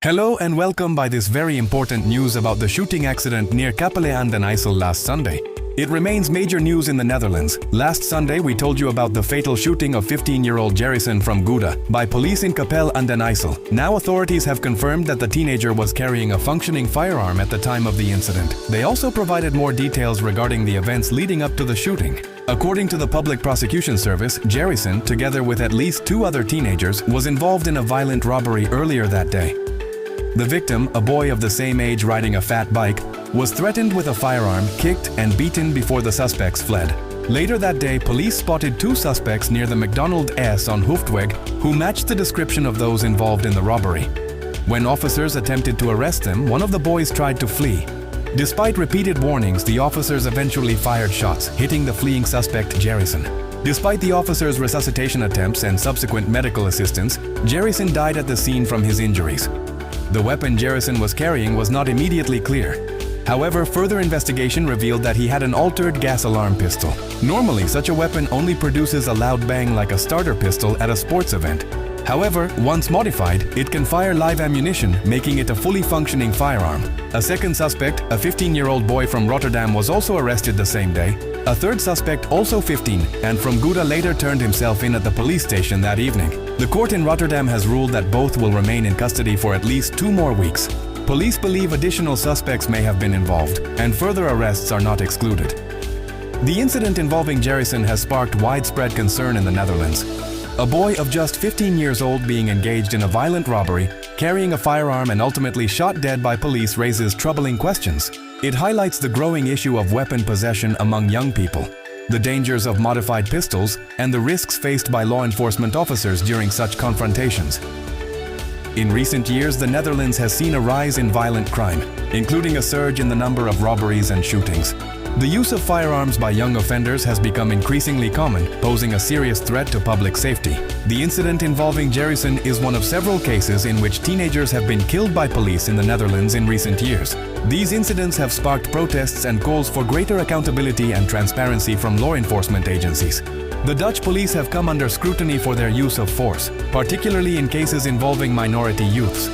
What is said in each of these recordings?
Hello and welcome by this very important news about the shooting accident near Capelle and IJsel last Sunday. It remains major news in the Netherlands. Last Sunday we told you about the fatal shooting of 15-year-old Jerryson from Gouda by police in Capelle and IJsel. Now authorities have confirmed that the teenager was carrying a functioning firearm at the time of the incident. They also provided more details regarding the events leading up to the shooting. According to the Public Prosecution Service, Jerryson, together with at least 2 other teenagers, was involved in a violent robbery earlier that day. The victim, a boy of the same age riding a fat bike, was threatened with a firearm, kicked and beaten before the suspects fled. Later that day, police spotted 2 suspects near the McDonald on Hoofdweg who matched the description of those involved in the robbery. When officers attempted to arrest them, one of the boys tried to flee. Despite repeated warnings, the officers eventually fired shots, hitting the fleeing suspect Jerryson. Despite the officers' resuscitation attempts and subsequent medical assistance, Jerryson died at the scene from his injuries. The weapon Jerryson was carrying was not immediately clear. However, further investigation revealed that he had an altered gas alarm pistol. Normally, such a weapon only produces a loud bang like a starter pistol at a sports event. However, once modified, it can fire live ammunition, making it a fully functioning firearm. A second suspect, a 15-year-old boy from Rotterdam, was also arrested the same day. A third suspect, also 15, and from Gouda, later turned himself in at the police station that evening. The court in Rotterdam has ruled that both will remain in custody for at least 2 more weeks. Police believe additional suspects may have been involved, and further arrests are not excluded. The incident involving Jerryson has sparked widespread concern in the Netherlands. A boy of just 15 years old being engaged in a violent robbery, carrying a firearm and ultimately shot dead by police raises troubling questions. It highlights the growing issue of weapon possession among young people, the dangers of modified pistols, and the risks faced by law enforcement officers during such confrontations. In recent years, the Netherlands has seen a rise in violent crime, including a surge in the number of robberies and shootings. The use of firearms by young offenders has become increasingly common, posing a serious threat to public safety. The incident involving Jerryson is one of several cases in which teenagers have been killed by police in the Netherlands in recent years. These incidents have sparked protests and calls for greater accountability and transparency from law enforcement agencies. The Dutch police have come under scrutiny for their use of force, particularly in cases involving minority youths.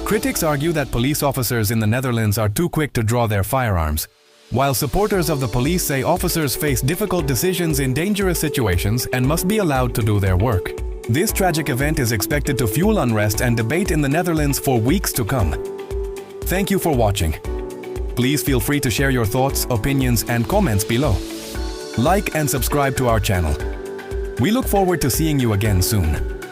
Critics argue that police officers in the Netherlands are too quick to draw their firearms, while supporters of the police say officers face difficult decisions in dangerous situations and must be allowed to do their work. This tragic event is expected to fuel unrest and debate in the Netherlands for weeks to come. Thank you for watching. Please feel free to share your thoughts, opinions, and comments below. Like and subscribe to our channel. We look forward to seeing you again soon.